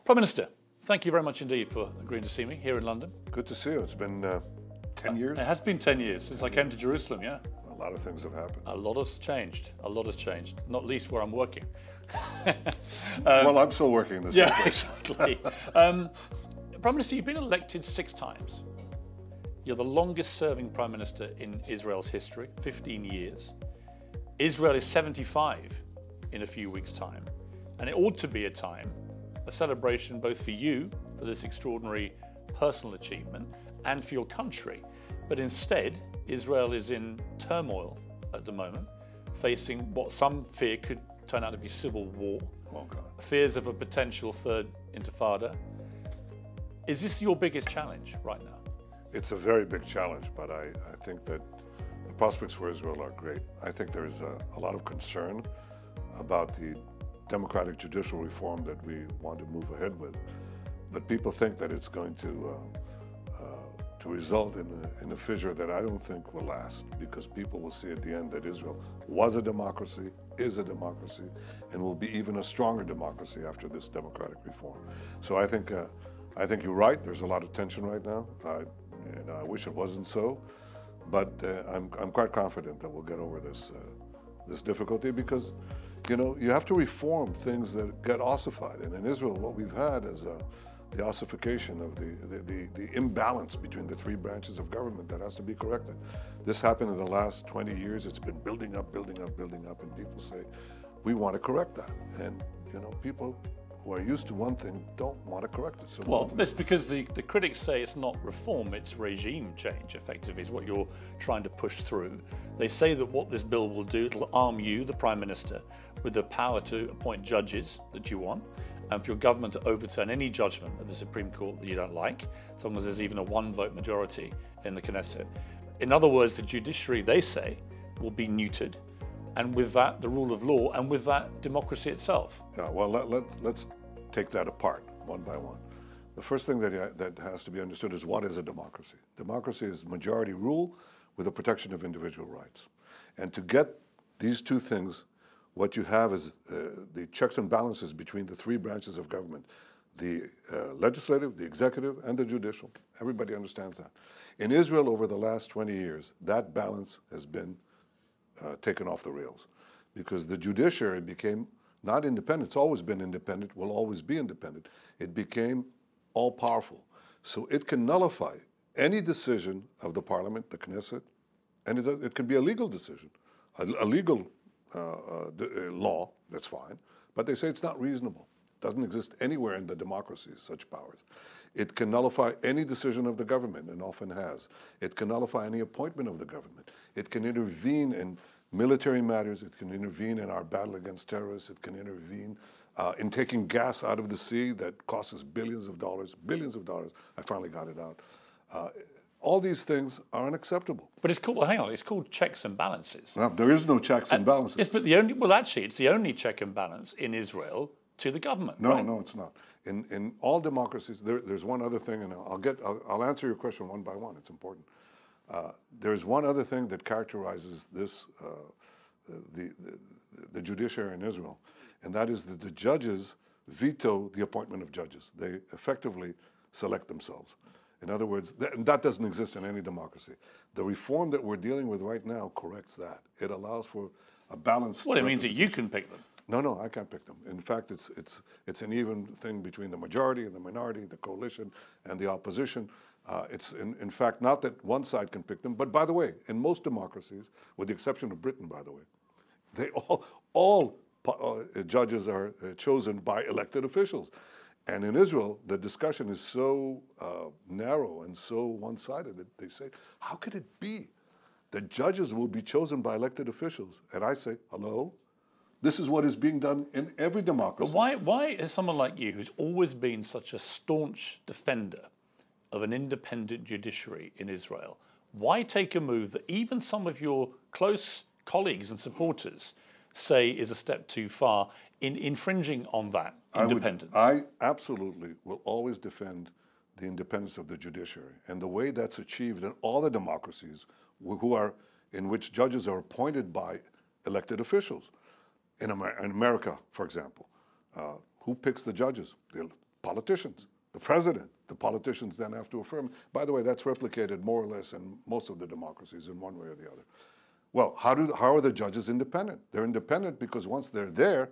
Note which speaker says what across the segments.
Speaker 1: Prime Minister, thank you very much indeed for agreeing to see me here in London.
Speaker 2: Good to see you. It's been 10 years.
Speaker 1: It has been 10 years since I came to Jerusalem, yeah.
Speaker 2: A lot of things have happened.
Speaker 1: A lot has changed. A lot has changed, not least where I'm working.
Speaker 2: Well, I'm still working in this
Speaker 1: Yeah,
Speaker 2: place.
Speaker 1: exactly. Prime Minister, you've been elected 6 times. You're the longest serving Prime Minister in Israel's history, 15 years. Israel is 75 in a few weeks' time. And it ought to be a time of celebration both for you, for this extraordinary personal achievement, and for your country. But instead, Israel is in turmoil at the moment, facing what some fear could turn out to be civil war.
Speaker 2: Oh, God.
Speaker 1: Fears of a potential third intifada. Is this your biggest challenge right now?
Speaker 2: It's a very big challenge, but I think that the prospects for Israel are great. I think there is a lot of concern about the democratic judicial reform that we want to move ahead with. But people think that it's going to result in a fissure that I don't think will last, because people will see at the end that Israel was a democracy, is a democracy, and will be even a stronger democracy after this democratic reform. So I think you're right. There's a lot of tension right now. I wish it wasn't so, but I'm quite confident that we'll get over this difficulty, because you have to reform things that get ossified. And in Israel, what we've had is the ossification of the imbalance between the 3 branches of government that has to be corrected. This happened in the last 20 years. It's been building up, and people say, we want to correct that. And people who are used to one thing don't want to correct it. So
Speaker 1: well, that's because the critics say it's not reform, it's regime change, effectively, is what you're trying to push through. They say that what this bill will do, it'll arm you, the Prime Minister, with the power to appoint judges that you want, and for your government to overturn any judgment of the Supreme Court that you don't like, as long as there's even a 1-vote majority in the Knesset. In other words, the judiciary, they say, will be neutered, and with that, the rule of law, and with that, democracy itself.
Speaker 2: Yeah, well, let's take that apart one by one. The first thing that has to be understood is, what is a democracy? Democracy is majority rule with the protection of individual rights. And to get these 2 things, what you have is the checks and balances between the 3 branches of government, the legislative, the executive, and the judicial. Everybody understands that. In Israel, over the last 20 years, that balance has been taken off the rails, because the judiciary became not independent. It's always been independent, will always be independent. It became all-powerful. So it can nullify any decision of the parliament, the Knesset, and it can be a legal decision, a legal law, that's fine, but they say it's not reasonable. Doesn't exist anywhere in the democracies, such powers. It can nullify any decision of the government, and often has. It can nullify any appointment of the government. It can intervene in military matters. It can intervene in our battle against terrorists. It can intervene in taking gas out of the sea that costs us billions of dollars. I finally got it out. All these things are unacceptable.
Speaker 1: But it's called, well, hang on, it's called checks and balances.
Speaker 2: Well, there is no checks and balances.
Speaker 1: It's it's the only check and balance in Israel to the government.
Speaker 2: No,
Speaker 1: right?
Speaker 2: no, it's not. In all democracies, there's one other thing, and I'll answer your question one by one. It's important. There's one other thing that characterizes this, the judiciary in Israel, and that is that the judges veto the appointment of judges. They effectively select themselves. In other words, that doesn't exist in any democracy. The reform that we're dealing with right now corrects that. It allows for a balanced.
Speaker 1: Well, it means that you can pick them.
Speaker 2: No, I can't pick them. In fact, it's an even thing between the majority and the minority, the coalition and the opposition. It's in fact not that one side can pick them, but by the way, in most democracies, with the exception of Britain, by the way, they all judges are chosen by elected officials. And in Israel, the discussion is so narrow and so one-sided that they say, how could it be that judges will be chosen by elected officials? And I say, hello? This is what is being done in every democracy.
Speaker 1: But why is someone like you, who's always been such a staunch defender of an independent judiciary in Israel, why take a move that even some of your close colleagues and supporters say is a step too far in infringing on that independence?
Speaker 2: I absolutely will always defend the independence of the judiciary, and the way that's achieved in all the democracies in which judges are appointed by elected officials. In America, for example, who picks the judges? Politicians, the president, the politicians then have to affirm. By the way, that's replicated more or less in most of the democracies in one way or the other. Well, how are the judges independent? They're independent because once they're there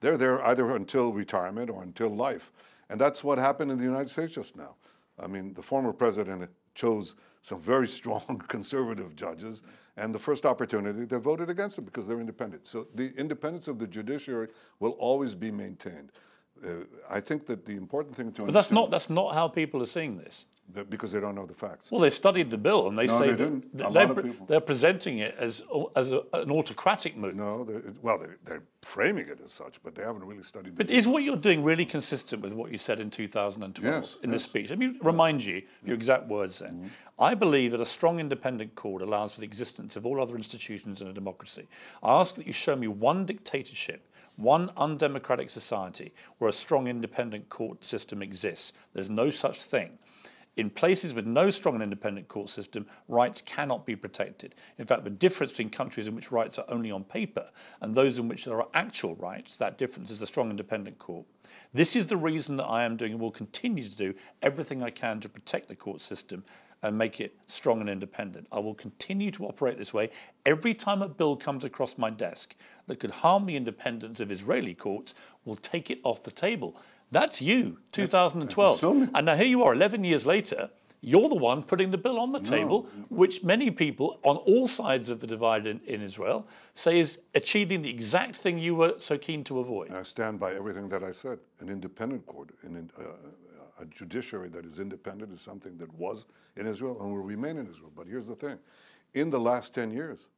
Speaker 2: either until retirement or until life. And that's what happened in the United States just now. I mean, the former president chose some very strong conservative judges, and the first opportunity, they voted against them because they're independent. So the independence of the judiciary will always be maintained. I think that the important thing to understand...
Speaker 1: But that's not how people are seeing this.
Speaker 2: Because they don't know the facts.
Speaker 1: Well, they studied the bill and they say they're presenting it as an autocratic move.
Speaker 2: No, they're framing it as such, but they haven't really studied the
Speaker 1: But is what you're doing really consistent with what you said in 2012 in this speech? Let me remind you of your exact words then. I believe that a strong independent court allows for the existence of all other institutions in a democracy. I ask that you show me one dictatorship, one undemocratic society where a strong independent court system exists. There's no such thing. In places with no strong and independent court system, rights cannot be protected. In fact, the difference between countries in which rights are only on paper and those in which there are actual rights, that difference is a strong independent court. This is the reason that I am doing and will continue to do everything I can to protect the court system and make it strong and independent. I will continue to operate this way. Every time a bill comes across my desk that could harm the independence of Israeli courts, we'll take it off the table. That's you, 2012. And now here you are, 11 years later, you're the one putting the bill on the table, which many people on all sides of the divide in Israel say is achieving the exact thing you were so keen to avoid.
Speaker 2: And I stand by everything that I said. An independent court, a judiciary that is independent is something that was in Israel and will remain in Israel. But here's the thing. In the last 10 years,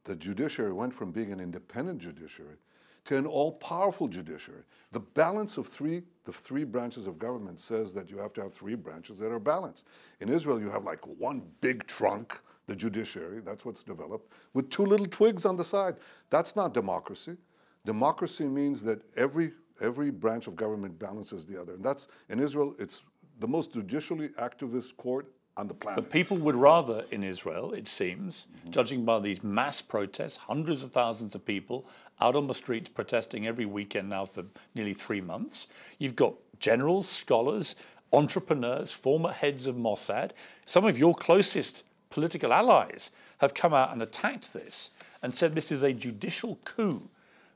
Speaker 2: the judiciary went from being an independent judiciary to an all-powerful judiciary. The balance of the three branches of government says that you have to have three branches that are balanced. In Israel, you have like one big trunk, the judiciary, that's what's developed, with two little twigs on the side. That's not democracy. Democracy means that every branch of government balances the other. And that's, in Israel, it's the most judicially activist court on the planet.
Speaker 1: But people would rather, in Israel, it seems, judging by these mass protests, hundreds of thousands of people out on the streets protesting every weekend now for nearly 3 months. You've got generals, scholars, entrepreneurs, former heads of Mossad. Some of your closest political allies have come out and attacked this and said this is a judicial coup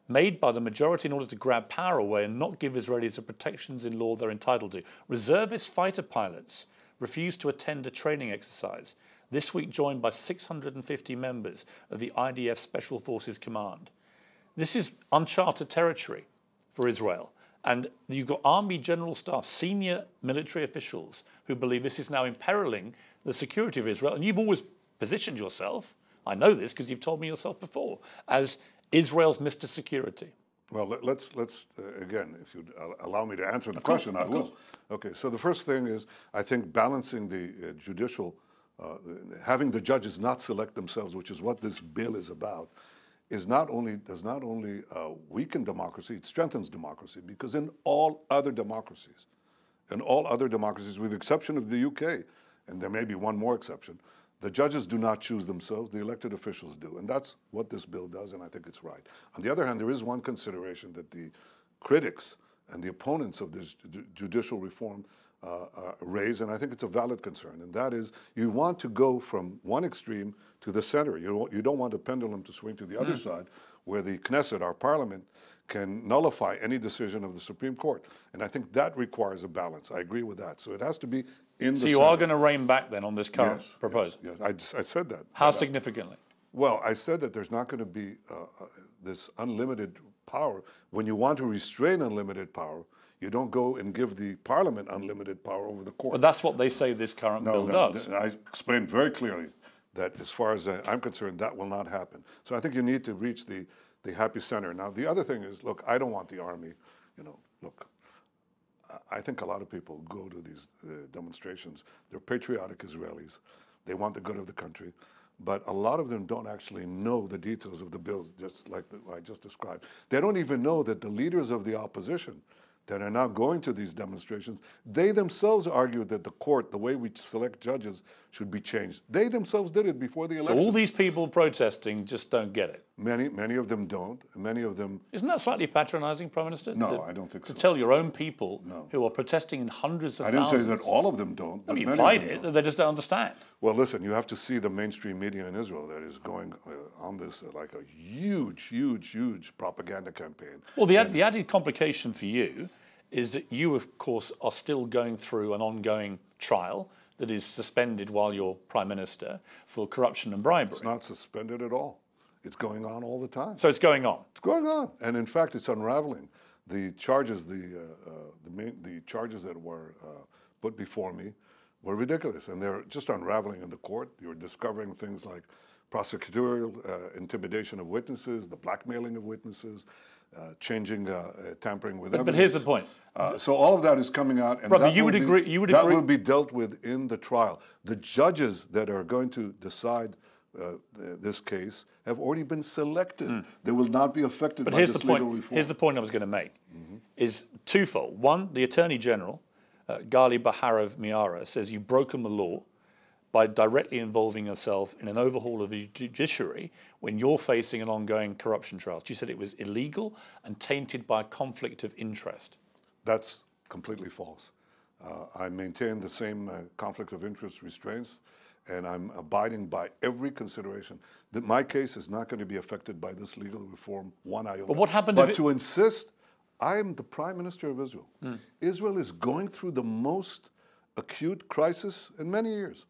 Speaker 1: made by the majority in order to grab power away and not give Israelis the protections in law they're entitled to. Reservist fighter pilots refused to attend a training exercise, this week joined by 650 members of the IDF Special Forces Command. This is uncharted territory for Israel. And you've got army general staff, senior military officials who believe this is now imperiling the security of Israel. And you've always positioned yourself, I know this because you've told me yourself before, as Israel's Mr. Security.
Speaker 2: Well, let's again, if you'd allow me to answer the question, I will. Okay, so the first thing is, I think balancing the judicial, having the judges not select themselves, which is what this bill is about, does not only weaken democracy, it strengthens democracy, because in all other democracies, with the exception of the UK, and there may be one more exception, the judges do not choose themselves, the elected officials do. And that's what this bill does, and I think it's right. On the other hand, there is one consideration that the critics and the opponents of this judicial reform raise, and I think it's a valid concern, and that is you want to go from one extreme to the center. You don't want the pendulum to swing to the other side, where the Knesset, our parliament, can nullify any decision of the Supreme Court. And I think that requires a balance. I agree with that. So it has to be in the center.
Speaker 1: So you are going to rein back then on this current proposal?
Speaker 2: Yes, I said that.
Speaker 1: How significantly?
Speaker 2: Well, I said that there's not going to be this unlimited power. When you want to restrain unlimited power, you don't go and give the parliament unlimited power over the court.
Speaker 1: But that's what they say this current bill does.
Speaker 2: I explained very clearly that as far as I'm concerned, that will not happen. So I think you need to reach the happy center. Now, the other thing is, look, I don't want the army, look, I think a lot of people go to these demonstrations. They're patriotic Israelis. They want the good of the country. But a lot of them don't actually know the details of the bills, just like I just described. They don't even know that the leaders of the opposition, that are now going to these demonstrations, they themselves argued that the court, the way we select judges, should be changed. They themselves did it before the election.
Speaker 1: So all these people protesting just don't get it.
Speaker 2: Many of them don't. Many of them.
Speaker 1: Isn't that slightly patronising, Prime Minister?
Speaker 2: No, I don't think so.
Speaker 1: To tell your own people who are protesting in hundreds of thousands.
Speaker 2: I didn't say that all of them don't.
Speaker 1: No, you implied it. They just don't understand.
Speaker 2: Well, listen, you have to see the mainstream media in Israel that is going on this like a huge propaganda campaign.
Speaker 1: Well, the added complication for you is that you, of course, are still going through an ongoing trial that is suspended while you're Prime Minister for corruption and bribery.
Speaker 2: It's not suspended at all. It's going on all the time.
Speaker 1: So it's going on.
Speaker 2: It's going on, and in fact, it's unraveling. The charges, the charges that were put before me were ridiculous, and they're just unraveling in the court. You're discovering things like prosecutorial intimidation of witnesses, the blackmailing of witnesses, tampering with evidence.
Speaker 1: But here's the point.
Speaker 2: So all of that is coming out, and
Speaker 1: Robert,
Speaker 2: that will be dealt with in the trial. The judges that are going to decide this case have already been selected. They will not be affected by this legal reform.
Speaker 1: Here's the point I was going to make, is twofold. One, the Attorney General, Gali Baharav Miara, says you've broken the law by directly involving yourself in an overhaul of the judiciary when you're facing an ongoing corruption trial. She said it was illegal and tainted by a conflict of interest.
Speaker 2: That's completely false. I maintain the same conflict of interest restraints, and I'm abiding by every consideration. That my case is not going to be affected by this legal reform one iota.
Speaker 1: But what happened?
Speaker 2: But to insist, I am the Prime Minister of Israel. Israel is going through the most acute crisis in many years.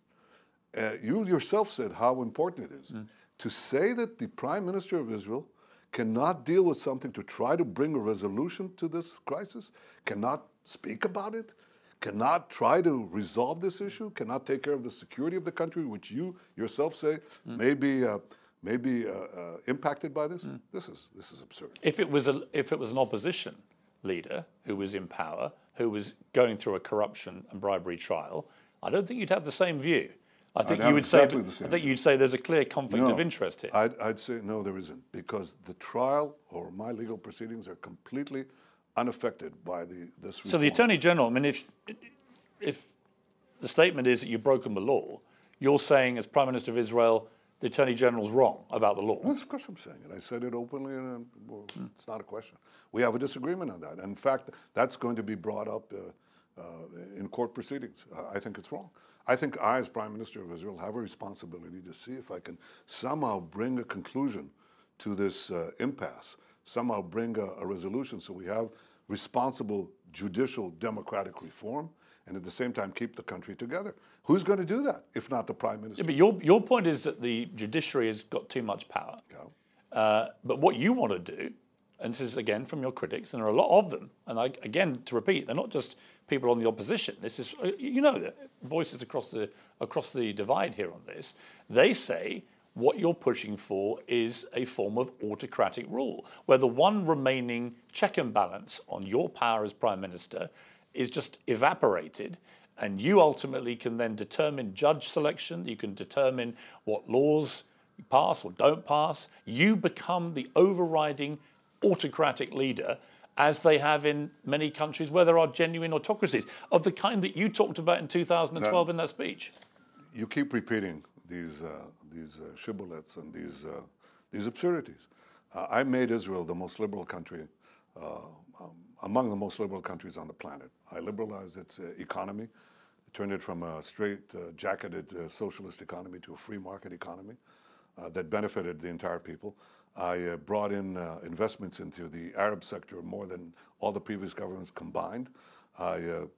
Speaker 2: You yourself said how important it is. To say that the Prime Minister of Israel cannot deal with something to try to bring a resolution to this crisis, cannot speak about it, cannot try to resolve this issue, cannot take care of the security of the country, which you yourself say may be impacted by this. This is absurd.
Speaker 1: If it was an opposition leader who was in power, who was going through a corruption and bribery trial, I don't think you'd have the same view. I think you would say. I think you'd say there's a clear conflict of interest here.
Speaker 2: I'd say no, there isn't, because the trial or my legal proceedings are completely unaffected by this reform.
Speaker 1: So the Attorney General, I mean, if the statement is that you've broken the law, you're saying as Prime Minister of Israel, the Attorney General's wrong about the law.
Speaker 2: Well, of course I'm saying it. I said it openly, and it's not a question. We have a disagreement on that. And in fact, that's going to be brought up in court proceedings. I think it's wrong. I think I, as Prime Minister of Israel, have a responsibility to see if I can somehow bring a conclusion to this impasse, somehow bring a resolution so we have responsible judicial democratic reform and at the same time keep the country together. Who's going to do that if not the Prime Minister?
Speaker 1: Yeah, but your point is that the judiciary has got too much power.
Speaker 2: Yeah.
Speaker 1: But what you want to do, and this is again from your critics, and there are a lot of them, and again, to repeat, they're not just people on the opposition. This is, the voices across the divide here on this. They say what you're pushing for is a form of autocratic rule, where the one remaining check and balance on your power as Prime Minister is just evaporated, and you ultimately can then determine judge selection, you can determine what laws you pass or don't pass. You become the overriding autocratic leader, as they have in many countries where there are genuine autocracies, of the kind that you talked about in 2012 in that speech.
Speaker 2: You keep repeating these shibboleths and these absurdities. I made Israel the most liberal country, among the most liberal countries on the planet. I liberalized its economy, turned it from a straight jacketed socialist economy to a free market economy that benefited the entire people. I brought in investments into the Arab sector more than all the previous governments combined. I'm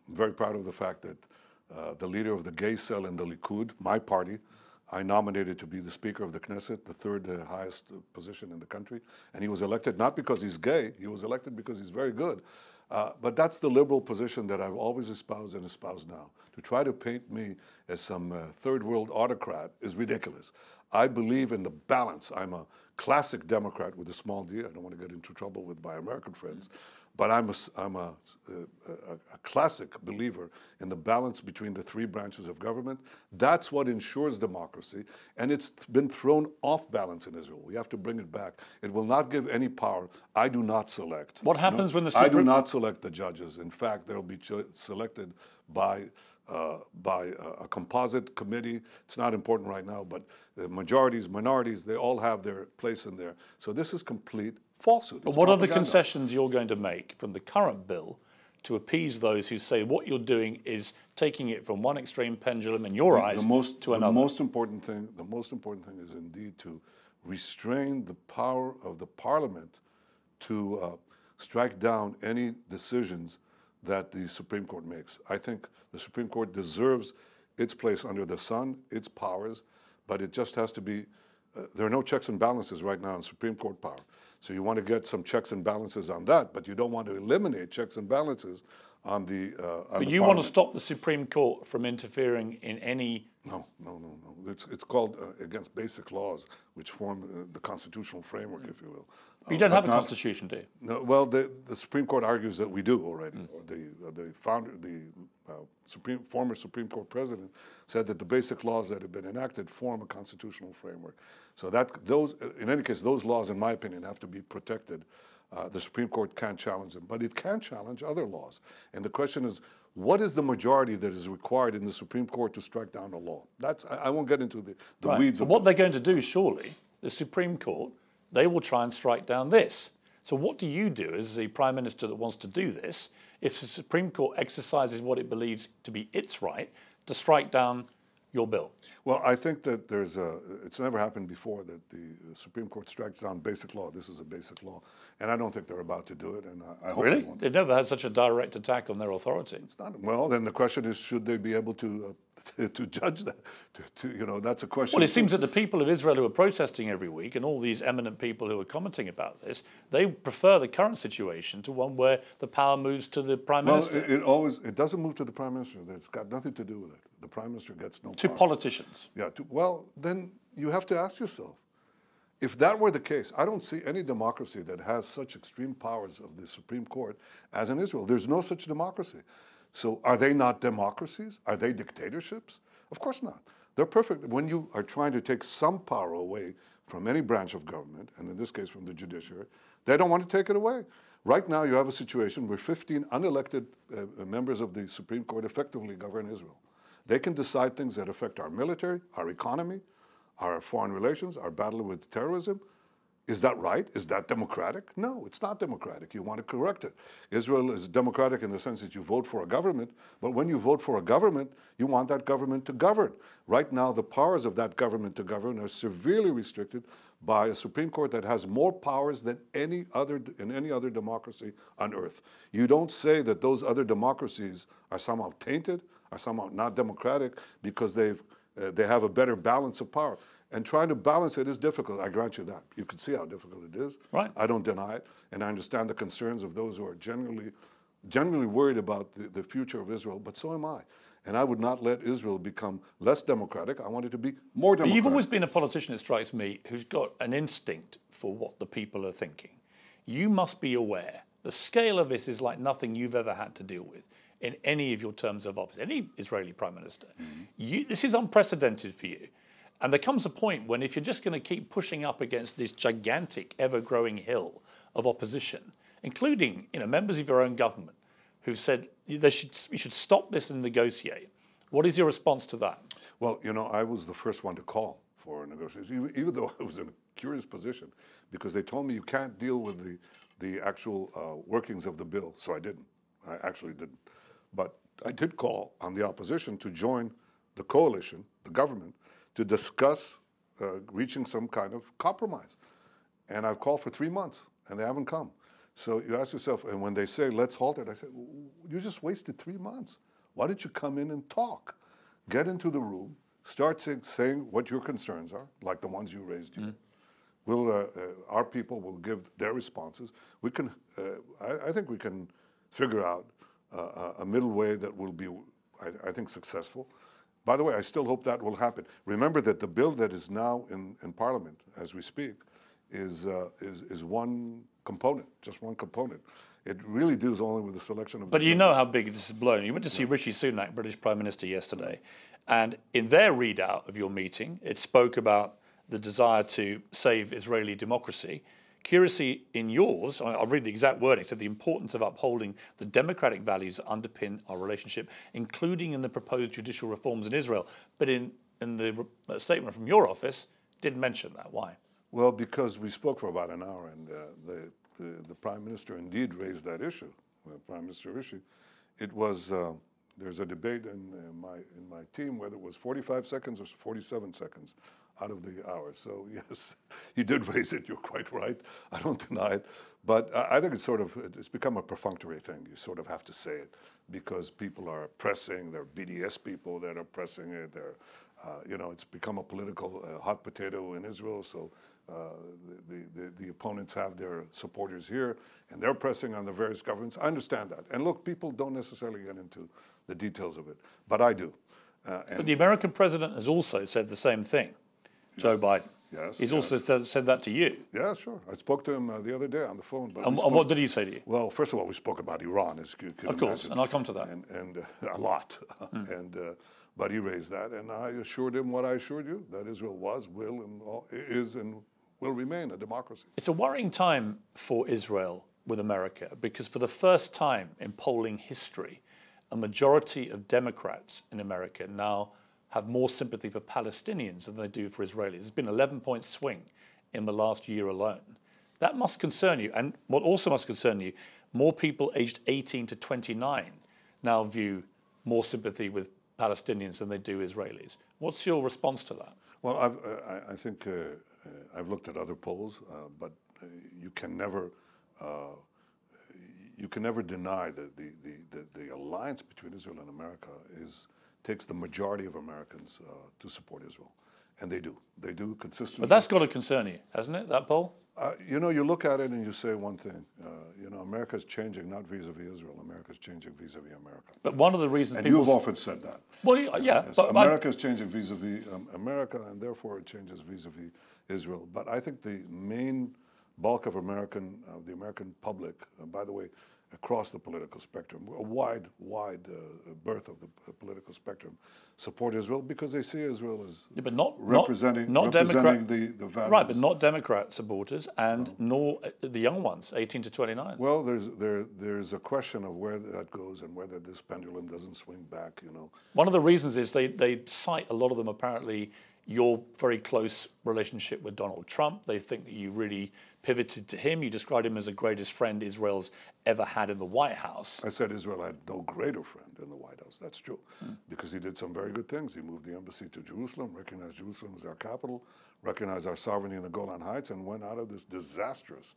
Speaker 2: very proud of the fact that the leader of the gay cell in the Likud, my party, I nominated to be the Speaker of the Knesset, the third highest position in the country. And he was elected not because he's gay, he was elected because he's very good. But that's the liberal position that I've always espoused and espouse now. To try to paint me as some third world autocrat is ridiculous. I believe in the balance. I'm a classic Democrat with a small d. I don't want to get into trouble with my American friends. But I'm a classic believer in the balance between the three branches of government. That's what ensures democracy, and it's been thrown off balance in Israel. We have to bring it back. It will not give any power. I do not select.
Speaker 1: What happens when the
Speaker 2: I do not select the judges. In fact, they'll be selected by a composite committee. It's not important right now, but the majorities, minorities, they all have their place in there. So this is complete falsehood.
Speaker 1: But what are the concessions you're going to make from the current bill to appease those who say what you're doing is taking it from one extreme pendulum in your eyes to another?
Speaker 2: The most important thing is indeed to restrain the power of the parliament to strike down any decisions that the Supreme Court makes. I think the Supreme Court deserves its place under the sun, its powers, but it just has to be, there are no checks and balances right now in Supreme Court power. So you want to get some checks and balances on that, but you don't want to eliminate checks and balances on the
Speaker 1: But you want to stop the Supreme Court from interfering in any...
Speaker 2: No. It's called against basic laws, which form the constitutional framework, if you will.
Speaker 1: You don't have a constitution, do you?
Speaker 2: No. Well, the Supreme Court argues that we do already. Former Supreme Court president said that the basic laws that have been enacted form a constitutional framework. So in any case, those laws, in my opinion, have to be protected. The Supreme Court can't challenge them, but it can challenge other laws. And the question is, what is the majority that is required in the Supreme Court to strike down a law? I won't get into the weeds of
Speaker 1: what they're going to do, surely, the Supreme Court, they will try and strike down this. So what do you do as the Prime Minister that wants to do this if the Supreme Court exercises what it believes to be its right to strike down your bill?
Speaker 2: Well, I think that it's never happened before that the Supreme Court strikes down basic law. This is a basic law. And I don't think they're about to do it. And I hope
Speaker 1: really?
Speaker 2: They won't.
Speaker 1: They've never had such a direct attack on their authority.
Speaker 2: It's not. Well, then the question is, should they be able to judge that? That's a question.
Speaker 1: Well, it seems that the people of Israel who are protesting every week and all these eminent people who are commenting about this, they prefer the current situation to one where the power moves to the Prime Minister.
Speaker 2: It doesn't move to the Prime Minister. It's got nothing to do with it. The Prime Minister gets no power.
Speaker 1: To politicians.
Speaker 2: Yeah. Well, then you have to ask yourself, if that were the case, I don't see any democracy that has such extreme powers of the Supreme Court as in Israel. There's no such democracy. So are they not democracies? Are they dictatorships? Of course not. They're perfect. When you are trying to take some power away from any branch of government, and in this case from the judiciary, they don't want to take it away. Right now you have a situation where 15 unelected members of the Supreme Court effectively govern Israel. They can decide things that affect our military, our economy, our foreign relations, our battle with terrorism. Is that right? Is that democratic? No, it's not democratic. You want to correct it. Israel is democratic in the sense that you vote for a government, but when you vote for a government, you want that government to govern. Right now, the powers of that government to govern are severely restricted by a Supreme Court that has more powers than in any other democracy on earth. You don't say that those other democracies are somehow tainted, are somehow not democratic because they have a better balance of power. And trying to balance it is difficult. I grant you that. You can see how difficult it is.
Speaker 1: Right.
Speaker 2: I don't deny it. And I understand the concerns of those who are generally worried about the future of Israel, but so am I. And I would not let Israel become less democratic. I want it to be more democratic.
Speaker 1: But you've always been a politician, it strikes me, who's got an instinct for what the people are thinking. You must be aware the scale of this is like nothing you've ever had to deal with in any of your terms of office, any Israeli Prime Minister. This is unprecedented for you. And there comes a point when if you're just going to keep pushing up against this gigantic, ever-growing hill of opposition, including members of your own government who've said you should stop this and negotiate, what is your response to that?
Speaker 2: Well, I was the first one to call for negotiations, even though I was in a curious position, because they told me you can't deal with the actual workings of the bill, so I didn't. I actually didn't. But I did call on the opposition to join the coalition, the government, to discuss reaching some kind of compromise. And I've called for 3 months, and they haven't come. So you ask yourself, and when they say, let's halt it, I say, you just wasted 3 months. Why don't you come in and talk? Get into the room, start saying what your concerns are, like the ones you raised here. Our people will give their responses. We can, I think we can figure out a middle way that will be, I think, successful. By the way, I still hope that will happen. Remember that the bill that is now in Parliament as we speak is one component, just one component. It really deals only with the selection of.
Speaker 1: But you know how big this is blown. You went to see Rishi Sunak, British Prime Minister, yesterday, and in their readout of your meeting, it spoke about the desire to save Israeli democracy. Curiously, in yours, I'll read the exact wording, it said the importance of upholding the democratic values that underpin our relationship, including in the proposed judicial reforms in Israel. But in the statement from your office, didn't mention that. Why?
Speaker 2: Well, because we spoke for about an hour, and the Prime Minister indeed raised that issue. Prime Minister Rishi, it was there's a debate in my team whether it was 45 seconds or 47 seconds out of the hour. So yes, he did raise it. You're quite right. I don't deny it, but I think it's become a perfunctory thing. You sort of have to say it because people are pressing. There are BDS people that are pressing it. It's become a political hot potato in Israel. So. The opponents have their supporters here, and they're pressing on the various governments. I understand that. And look, people don't necessarily get into the details of it, but I do.
Speaker 1: But the American president has also said the same thing, Joe Biden.
Speaker 2: Yes.
Speaker 1: He's also said that to you.
Speaker 2: Yeah, sure. I spoke to him the other day on the phone.
Speaker 1: And what did he say to you?
Speaker 2: Well, first of all, we spoke about Iran, as you can
Speaker 1: Of course,
Speaker 2: imagine.
Speaker 1: and I'll come to that.
Speaker 2: And a lot. But he raised that, and I assured him what I assured you, that Israel is and will remain a democracy.
Speaker 1: It's a worrying time for Israel with America because for the first time in polling history, a majority of Democrats in America now have more sympathy for Palestinians than they do for Israelis. There's been an 11-point swing in the last year alone. That must concern you. And what also must concern you, more people aged 18 to 29 now view more sympathy with Palestinians than they do Israelis. What's your response to that?
Speaker 2: Well, I think I've looked at other polls, but you can never deny that the alliance between Israel and America takes the majority of Americans to support Israel, and they do. They do consistently.
Speaker 1: But that's got to concern you, hasn't it? That poll.
Speaker 2: You look at it and you say one thing. America is changing not vis-a-vis Israel. America is changing vis-a-vis America.
Speaker 1: But one of the reasons
Speaker 2: and you've often said that.
Speaker 1: Well, yeah,
Speaker 2: yes, but America is changing vis-a-vis America, and therefore it changes vis-a-vis Israel. But I think the main bulk of the American public, by the way, across the political spectrum, a wide berth of the political spectrum, support Israel because they see Israel as representing the values.
Speaker 1: Right, but not Democrat supporters, and nor the young ones, 18 to 29.
Speaker 2: Well, there's a question of where that goes and whether this pendulum doesn't swing back.
Speaker 1: One of the reasons is they cite a lot of them apparently your very close relationship with Donald Trump. They think that you really pivoted to him. You described him as the greatest friend Israel's ever had in the White House.
Speaker 2: I said Israel had no greater friend in the White House. That's true, because he did some very good things. He moved the embassy to Jerusalem, recognized Jerusalem as our capital, recognized our sovereignty in the Golan Heights, and went out of this disastrous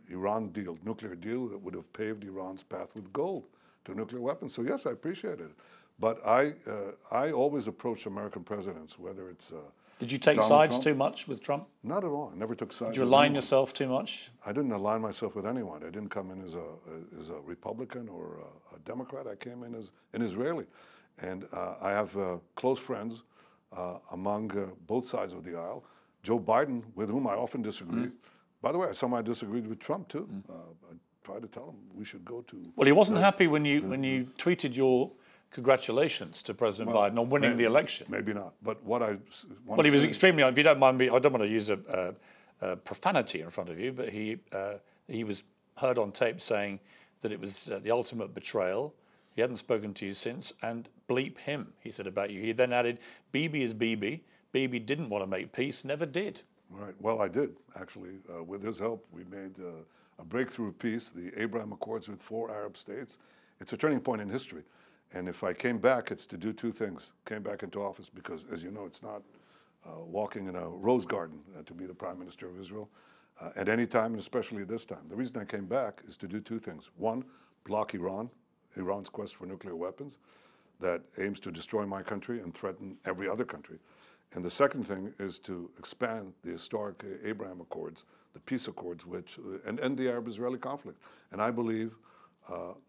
Speaker 2: Iran deal, nuclear deal that would have paved Iran's path with gold to nuclear weapons. So yes, I appreciate it. But I always approach American presidents, whether it's
Speaker 1: Did you take
Speaker 2: Donald
Speaker 1: sides
Speaker 2: Trump.
Speaker 1: too much with Trump?
Speaker 2: Not at all. I never took sides.
Speaker 1: Did you
Speaker 2: with
Speaker 1: align
Speaker 2: anyone.
Speaker 1: yourself too much?
Speaker 2: I didn't align myself with anyone. I didn't come in as a Republican or a Democrat. I came in as an Israeli, and I have close friends among both sides of the aisle. Joe Biden, with whom I often disagree. By the way, I somehow disagreed with Trump too. I tried to tell him we should go to.
Speaker 1: Well, he wasn't happy when you tweeted your congratulations to President Biden on winning the election.
Speaker 2: Maybe not. But what I
Speaker 1: well, he was extremely. If you don't mind me, I don't want to use a profanity in front of you, but he was heard on tape saying that it was the ultimate betrayal. He hadn't spoken to you since, and bleep him, he said about you. He then added, Bibi is Bibi. Bibi didn't want to make peace, never did.
Speaker 2: Right. Well, I did, actually. With his help, we made a breakthrough peace, the Abraham Accords with 4 Arab states. It's a turning point in history. And if I came back, it's to do 2 things. Came back into office because, as you know, it's not walking in a rose garden to be the Prime Minister of Israel at any time, and especially this time. The reason I came back is to do 2 things. 1, block Iran's quest for nuclear weapons that aims to destroy my country and threaten every other country. And the second thing is to expand the historic Abraham Accords, the peace accords, and end the Arab-Israeli conflict. And I believe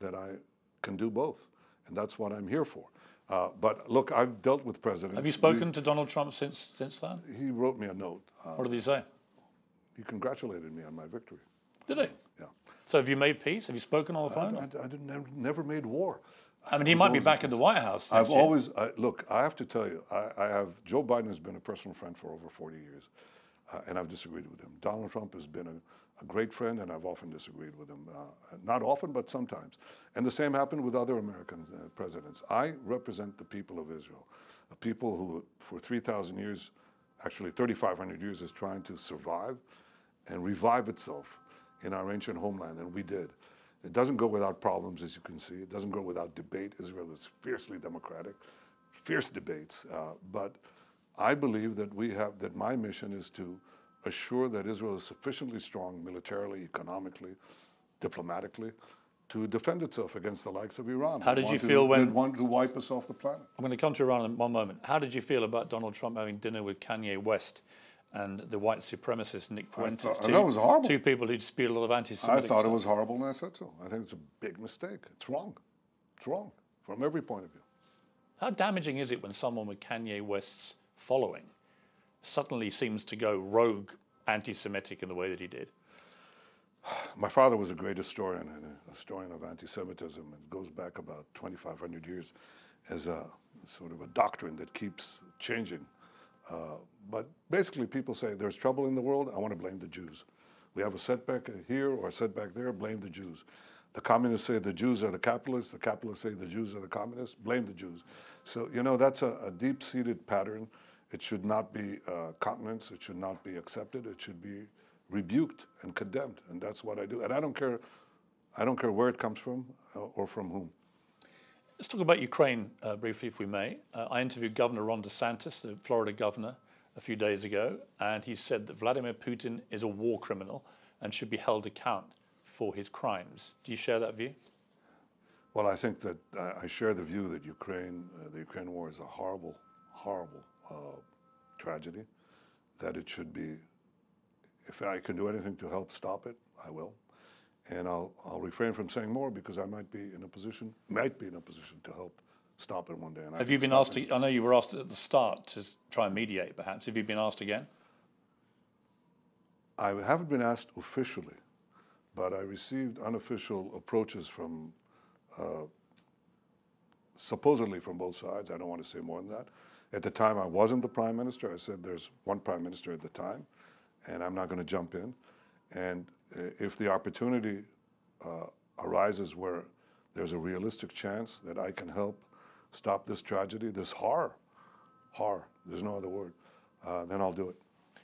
Speaker 2: that I can do both. And that's what I'm here for. But look, I've dealt with presidents.
Speaker 1: Have you spoken to Donald Trump since then?
Speaker 2: He wrote me a note.
Speaker 1: What did he say?
Speaker 2: he congratulated me on my victory.
Speaker 1: Did he?
Speaker 2: Yeah.
Speaker 1: So have you made peace? Have you spoken on the phone?
Speaker 2: I never made war.
Speaker 1: I mean, he might be back in the White House.
Speaker 2: I've always, look, I have to tell you, Joe Biden has been a personal friend for over 40 years, and I've disagreed with him. Donald Trump has been a great friend, and I've often disagreed with him. Not often, but sometimes. And the same happened with other American presidents. I represent the people of Israel, a people who, for 3,000 years, actually 3,500 years, is trying to survive and revive itself in our ancient homeland, and we did. It doesn't go without problems, as you can see. It doesn't go without debate. Israel is fiercely democratic, fierce debates. But I believe that my mission is to assure that Israel is sufficiently strong militarily, economically, diplomatically, to defend itself against the likes of Iran.
Speaker 1: How did you feel when...
Speaker 2: They want to wipe us off the planet.
Speaker 1: I'm going to come to Iran in one moment. How did you feel about Donald Trump having dinner with Kanye West and the white supremacist Nick Fuentes?
Speaker 2: That was horrible.
Speaker 1: Two people who dispute a lot of anti-Semitic
Speaker 2: I thought
Speaker 1: stuff.
Speaker 2: it was horrible, and I said so. I think it's a big mistake. It's wrong. It's wrong from every point of view.
Speaker 1: How damaging is it when someone with Kanye West's following suddenly seems to go rogue anti-Semitic in the way that he did?
Speaker 2: My father was a great historian and a historian of anti-Semitism. It goes back about 2,500 years as a sort of a doctrine that keeps changing. But basically people say there's trouble in the world, I want to blame the Jews. We have a setback here or a setback there, blame the Jews. The communists say the Jews are the capitalists say the Jews are the communists, blame the Jews. So, you know, that's a deep-seated pattern. It should not be countenanced, it should not be accepted, it should be rebuked and condemned, and that's what I do. And I don't care where it comes from or from whom.
Speaker 1: Let's talk about Ukraine briefly, if we may. I interviewed Governor Ron DeSantis, the Florida governor, a few days ago, and he said that Vladimir Putin is a war criminal and should be held account for his crimes. Do you share that view?
Speaker 2: Well, I think that I share the view that the Ukraine war is a horrible, horrible tragedy, that it should be, if I can do anything to help stop it, I will. And I'll refrain from saying more because I might be in a position to help stop it one day. And
Speaker 1: have you been asked to, I know you were asked at the start to try and mediate perhaps. Have you been asked again?
Speaker 2: I haven't been asked officially, but I received unofficial approaches from, supposedly from both sides. I don't want to say more than that. At the time I wasn't the prime minister. I said there's one prime minister at the time, and I'm not going to jump in. And if the opportunity arises where there's a realistic chance that I can help stop this tragedy, this horror, there's no other word, then I'll do it.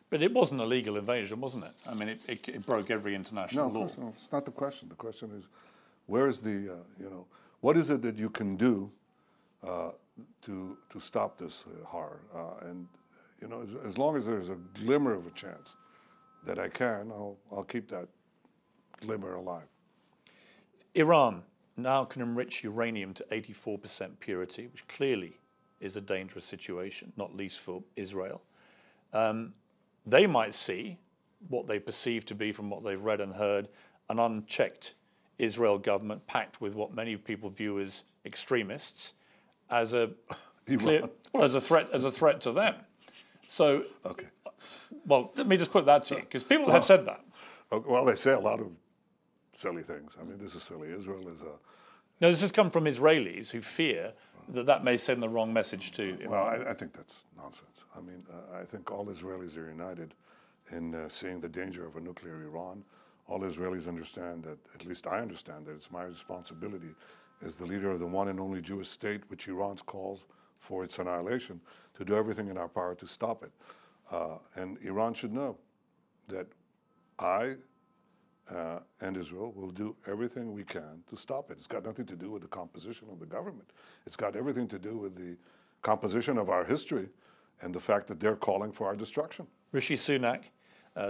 Speaker 1: But it wasn't a legal invasion, wasn't it? I mean, it broke every international law.
Speaker 2: No, it's not the question. The question is, where is the, what is it that you can do to stop this horror? And, as long as there's a glimmer of a chance that I can, I'll keep that glimmer alive.
Speaker 1: Iran now can enrich uranium to 84% purity, which clearly is a dangerous situation, not least for Israel. They might see what they perceive to be, from what they've read and heard, an unchecked Israel government packed with what many people view as extremists, as a as a threat to them. So,
Speaker 2: okay.
Speaker 1: Well, let me just put that to you, because people have said that.
Speaker 2: Well, they say a lot of silly things. I mean, this is silly. Israel is a...
Speaker 1: No, this has come from Israelis who fear that may send the wrong message to Iran.
Speaker 2: Well, I think that's nonsense. I mean, I think all Israelis are united in seeing the danger of a nuclear Iran. All Israelis understand that, at least I understand, that it's my responsibility as the leader of the one and only Jewish state, which Iran calls for its annihilation, to do everything in our power to stop it. And Iran should know that I and Israel will do everything we can to stop it. It's got nothing to do with the composition of the government. It's got everything to do with the composition of our history and the fact that they're calling for our destruction.
Speaker 1: Rishi Sunak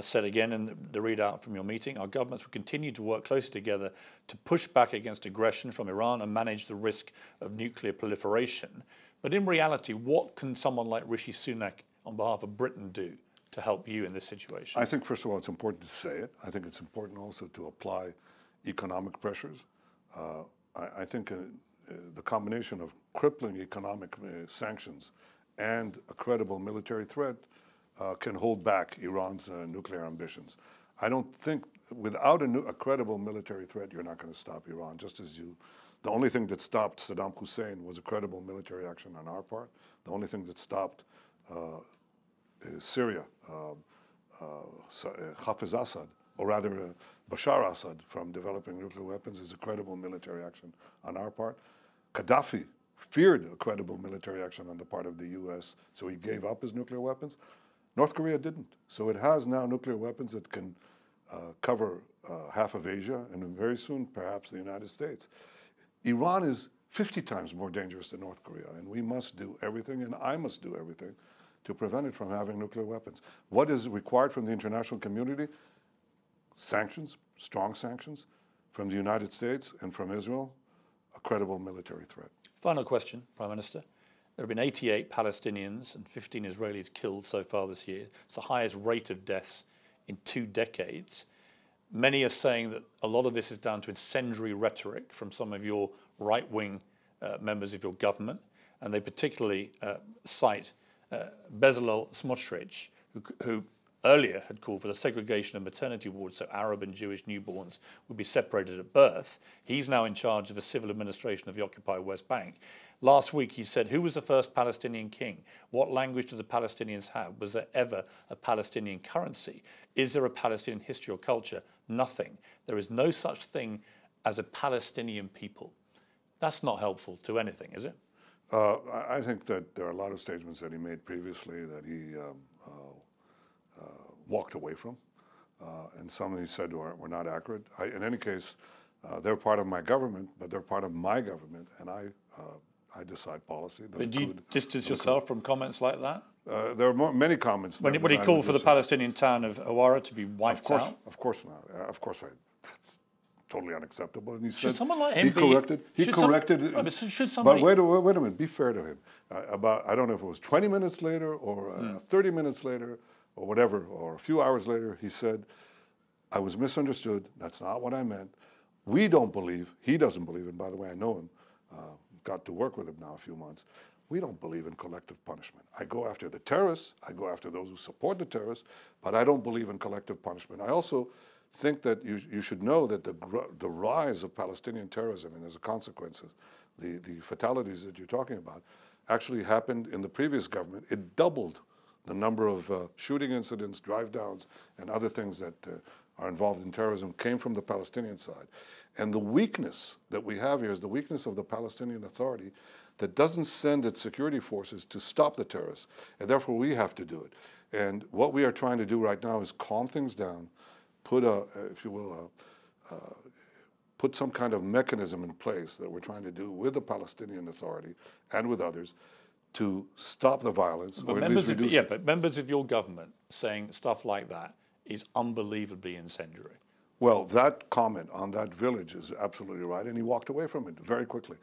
Speaker 1: said again in the readout from your meeting, our governments will continue to work closely together to push back against aggression from Iran and manage the risk of nuclear proliferation. But in reality, what can someone like Rishi Sunak on behalf of Britain do to help you in this situation?
Speaker 2: I think, first of all, it's important to say it. I think it's important also to apply economic pressures. I think the combination of crippling economic sanctions and a credible military threat can hold back Iran's nuclear ambitions. I don't think, without a credible military threat, you're not going to stop Iran, just as the only thing that stopped Saddam Hussein was a credible military action on our part. The only thing that stopped Syria, Hafiz Assad, or rather Bashar Assad, from developing nuclear weapons is a credible military action on our part. Gaddafi feared a credible military action on the part of the US, so he gave up his nuclear weapons. North Korea didn't. So it has now nuclear weapons that can cover half of Asia and very soon perhaps the United States. Iran is 50 times more dangerous than North Korea, and we must do everything, and I must do everything to prevent it from having nuclear weapons. What is required from the international community? Sanctions, strong sanctions from the United States and from Israel, a credible military threat.
Speaker 1: Final question, Prime Minister. There have been 88 Palestinians and 15 Israelis killed so far this year. It's the highest rate of deaths in 2 decades. Many are saying that a lot of this is down to incendiary rhetoric from some of your right-wing members of your government, and they particularly cite Bezalel Smotrich, who earlier had called for the segregation of maternity wards so Arab and Jewish newborns would be separated at birth. He's now in charge of the civil administration of the occupied West Bank. Last week he said, who was the first Palestinian king? What language do the Palestinians have? Was there ever a Palestinian currency? Is there a Palestinian history or culture? Nothing. There is no such thing as a Palestinian people. That's not helpful to anything, is it?
Speaker 2: I think that there are a lot of statements that he made previously that he walked away from, and some he said were not accurate. In any case, they're part of my government, but they're part of my government, and I decide policy.
Speaker 1: But do you distance yourself from comments like that?
Speaker 2: There are many comments.
Speaker 1: When he called for the Palestinian town of Hawara to be wiped out?
Speaker 2: Of course not. Of course, that's totally unacceptable. And he
Speaker 1: should
Speaker 2: said
Speaker 1: someone like him
Speaker 2: he corrected.
Speaker 1: Should somebody?
Speaker 2: But wait a minute. Be fair to him. I don't know if it was 20 minutes later or 30 minutes later or whatever, or a few hours later, he said, "I was misunderstood. That's not what I meant. We don't believe. He doesn't believe." And by the way, I know him. Got to work with him now a few months. We don't believe in collective punishment. I go after the terrorists. I go after those who support the terrorists, but I don't believe in collective punishment. I also think that you should know that the rise of Palestinian terrorism and as a consequence, the fatalities that you're talking about actually happened in the previous government. It doubled the number of shooting incidents, drive-downs, and other things that are involved in terrorism came from the Palestinian side. And the weakness that we have here is the weakness of the Palestinian Authority that doesn't send its security forces to stop the terrorists, and therefore we have to do it. And what we are trying to do right now is calm things down, put if you will, put some kind of mechanism in place that we're trying to do with the Palestinian Authority and with others to stop the violence, or at least reduce it.
Speaker 1: But members of your government saying stuff like that is unbelievably incendiary.
Speaker 2: Well, that comment on that village is absolutely right, and he walked away from it very quickly.